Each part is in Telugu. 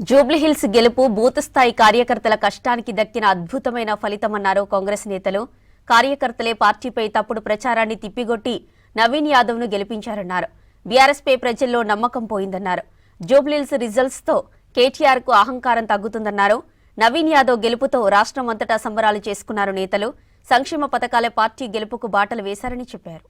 జూబ్లీహిల్స్ గెలుపు బూత్ స్థాయి కార్యకర్తల కష్టానికి దక్కిన అద్భుతమైన ఫలితమన్నారు కాంగ్రెస్ నేతలు. కార్యకర్తలే పార్టీపై తప్పుడు ప్రచారాన్ని తిప్పిగొట్టి నవీన్ యాదవ్ ను గెలిపించారన్నారు. బీఆర్ఎస్ పై ప్రజల్లో నమ్మకం పోయిందన్నారు. జూబ్లీహిల్స్ రిజల్ట్స్ తో కేటీఆర్ కు అహంకారం తగ్గుతుందన్నారు. నవీన్ యాదవ్ గెలుపుతో రాష్ట్రం అంతటా సంబరాలు చేసుకున్నారు నేతలు. సంక్షేమ పథకాలే పార్టీ గెలుపుకు బాటలు వేశారని చెప్పారు.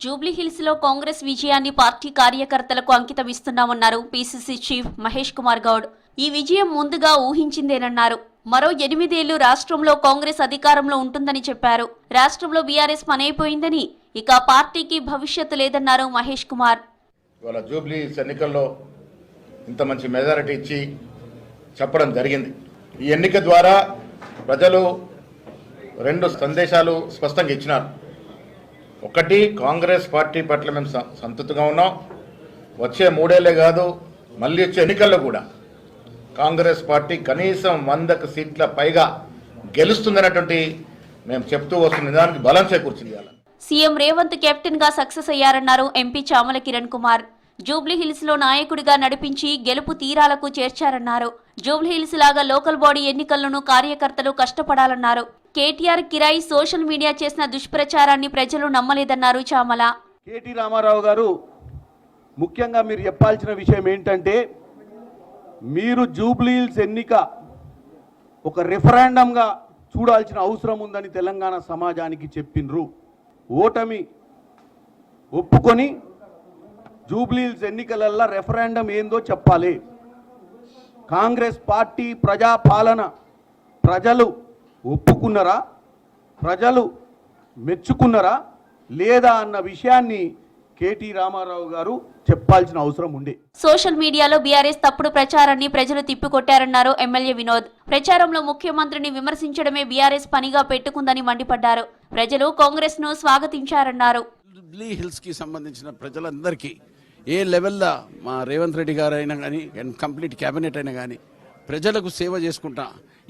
జూబ్లీహిల్స్ లో కాంగ్రెస్ విజయాన్ని పార్టీ కార్యకర్తలకు అంకితమిస్తున్నామన్నారు పీసీసీ చీఫ్ మహేష్ కుమార్ గౌడ్. ఈ విజయం ముందుగా ఊహించిందేనన్నారు. మరో 8 ఏళ్లు రాష్ట్రంలో కాంగ్రెస్ అధికారంలో ఉంటుందని చెప్పారు. రాష్ట్రంలో బీఆర్ఎస్ పనైపోయిందని, ఇక పార్టీకి భవిష్యత్తు లేదన్నారు మహేష్ కుమార్. ఇవాళ జూబ్లీహిల్స్ ఎన్నికల్లో ఇంత మంచి మెజారిటీ ఇచ్చి చెప్పడం జరిగింది. ఈ ఎన్నిక ద్వారా ప్రజలు 2 సందేశాలు స్పష్టంగా ఇచ్చినారు. ఒకటి, కాంగ్రెస్ పార్టీ పట్ల మేము సంతృప్తిగా ఉన్నాం. వచ్చే 3 ఏళ్లే కాదు, మళ్ళీ వచ్చే ఎన్నికల్లో కూడా కాంగ్రెస్ పార్టీ కనీసం 100 సీట్ల పైగా గెలుస్తుందన్నటువంటి మేము చెప్తూ వస్తున్న నిజానికి బలం చేకూర్చింది. సీఎం రేవంత్ కెప్టెన్ గా సక్సెస్ అయ్యారన్నారు ఎంపీ చామల కిరణ్ కుమార్. జూబ్లీహిల్స్ లో నాయకుడిగా నడిపించి గెలుపు తీరాలకు చేర్చారన్నారు. జూబ్లీహిల్స్ లాగా లోకల్ బాడీ ఎన్నికలను కార్యకర్తలు కష్టపడాలన్నారు. కేటీఆర్ కిరాయి సోషల్ మీడియా చేసిన దుష్ప్రచారాన్ని ప్రజలు నమ్మలేదన్నారు చామల. కేటీ రామారావు గారు, ముఖ్యంగా మీరు చెప్పాల్సిన విషయం ఏంటంటే, మీరు జూబ్లీహిల్స్ ఎన్నిక ఒక రెఫరెండంగా చూడాల్సిన అవసరం ఉందని తెలంగాణ సమాజానికి చెప్పిండ్రు. ఓటమి ఒప్పుకొని జూబ్లీహిల్స్ ఎన్నికలల్లో రెఫరెండం ఏందో చెప్పాలి. కాంగ్రెస్ పార్టీ ప్రజాపాలన ప్రజలు ఒప్పుకున్నారా, ప్రజలు మెచ్చుకున్నారా లేదా అన్న విషయాన్ని కేటీ రామారావు గారు చెప్పాల్సిన అవసరం ఉంది. సోషల్ మీడియాలో బీఆర్ఎస్ తప్పుడు ప్రచారాన్ని ప్రజలు తిప్పికొట్టారన్నారు ఎమ్మెల్యే వినోద్. ప్రచారంలో ముఖ్యమంత్రిని విమర్శించడమే బీఆర్ఎస్ పనిగా పెట్టుకుందని మండిపడ్డారు. ప్రజలు కాంగ్రెస్ ను స్వాగతించారన్నారు. జూబ్లీహిల్స్ కి సంబంధించిన ప్రజలందరికీ ఏ లెవెల్లో మా రేవంత్ రెడ్డి గారు అయినా కానీ కంప్లీట్ క్యాబినెట్ అయినా కానీ ప్రజలకు సేవ చేసుకుంటా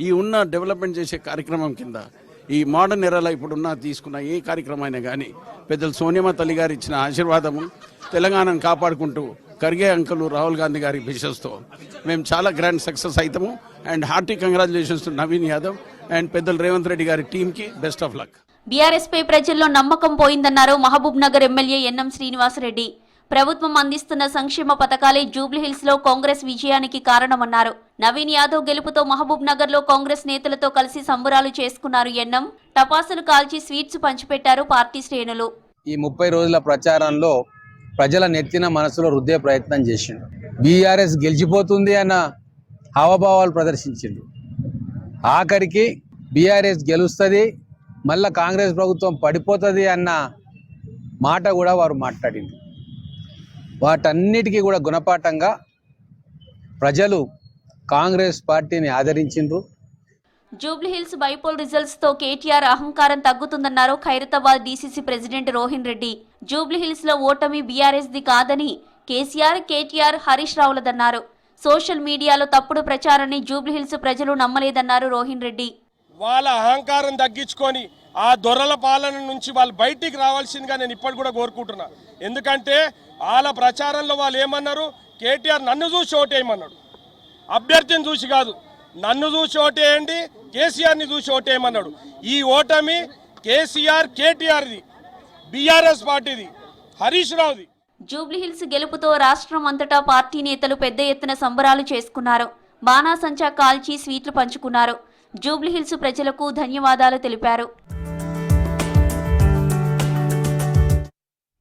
ఈ ఉన్న డెవలప్మెంట్ చేసే కార్యక్రమం కింద ఈ మోడర్న్ ఎరాలో ఇప్పుడున్న తీసుకున్న ఏ కార్యక్రమం అయినా కానీ పెద్దలు సోనియమ్మ తల్లి గారు ఇచ్చిన ఆశీర్వాదము, తెలంగాణను కాపాడుకుంటూ ఖర్గే అంకులు రాహుల్ గాంధీ గారి విషస్తో మేము చాలా గ్రాండ్ సక్సెస్ అవుతాము. And hearty congratulations to Naveen Yadav and పెద్దలు రేవంత్ రెడ్డి గారి టీంకి బెస్ట్ ఆఫ్ లక్. బీఆర్ఎస్ పై ప్రజల్లో నమ్మకం పోయిందన్నారు మహబూబ్ నగర్ ఎమ్మెల్యే ఎన్ఎం శ్రీనివాసరెడ్డి. ప్రభుత్వం అందిస్తున్న సంక్షేమ పథకాలే జూబ్లీహిల్స్ లో కాంగ్రెస్ విజయానికి కారణమన్నారు. నవీన్ యాదవ్ గెలుపుతో మహబూబ్ నగర్ లో కాంగ్రెస్ నేతలతో కలిసి సంబరాలు చేసుకున్నారు ఎన్ఎం. టపాసులు కాల్చి స్వీట్స్ పంచిపెట్టారు పార్టీ శ్రేణులు. ఈ 30 రోజుల ప్రచారంలో ప్రజల నెత్తిన మనసులో రుద్దే ప్రయత్నం చేసిండు. బీఆర్ఎస్ గెలిచిపోతుంది అన్న హావభావాలు ప్రదర్శించిండు. ఆఖరికి బీఆర్ఎస్ గెలుస్తుంది, మళ్ళా కాంగ్రెస్ ప్రభుత్వం పడిపోతుంది అన్న మాట కూడా వారు మాట్లాడింది. వాటన్నిటికీ కూడా గుణపాఠంగా ప్రజలు కాంగ్రెస్ పార్టీని ఆదరించిండ్రు. జూబ్లీహిల్స్ బైపోల్ రిజల్ట్స్ తో కేటీఆర్ అహంకారం తగ్గుతుందన్నారు ఖైరతాబాద్ డీసీసీ ప్రెసిడెంట్ రోహిన్ రెడ్డి. జూబ్లీహిల్స్ లో ఓటమి బీఆర్ఎస్ ది కాదని కేసీఆర్, కేటీఆర్, హరీష్ రావులదన్నారు. సోషల్ మీడియాలో తప్పుడు ప్రచారాన్ని జూబ్లీహిల్స్ ప్రజలు నమ్మలేదన్నారు రోహిన్ రెడ్డి. వాళ్ళ అహంకారం తగ్గించుకొని ఆ దొరల పాలన నుంచి వాళ్ళు బయటికి రావాల్సిందిగా నేను ఇప్పటి కూడా కోరుకుంటున్నా. ఎందుకంటే వాళ్ళ ప్రచారంలో వాళ్ళు ఏమన్నారు, కేటీఆర్ నన్ను చూసి ఓటేయమన్నాడు. అభ్యర్థిని చూసి కాదు, నన్ను చూసి ఓటేయండి, కేసీఆర్ని చూసి ఓటేయమన్నాడు. ఈ ఓటమి కేసీఆర్, కేటీఆర్ది, బీఆర్ఎస్ పార్టీది, హరీష్ రావుది. జూబ్లీహిల్స్ గెలుపుతో రాష్ట్రం అంతటా పార్టీ నేతలు పెద్ద ఎత్తున సంబరాలు చేసుకున్నారు. బాణాసంచా కాల్చి స్వీట్లు పంచుకున్నారు. జూబ్లీహిల్స్ ప్రజలకు ధన్యవాదాలు తెలిపారు.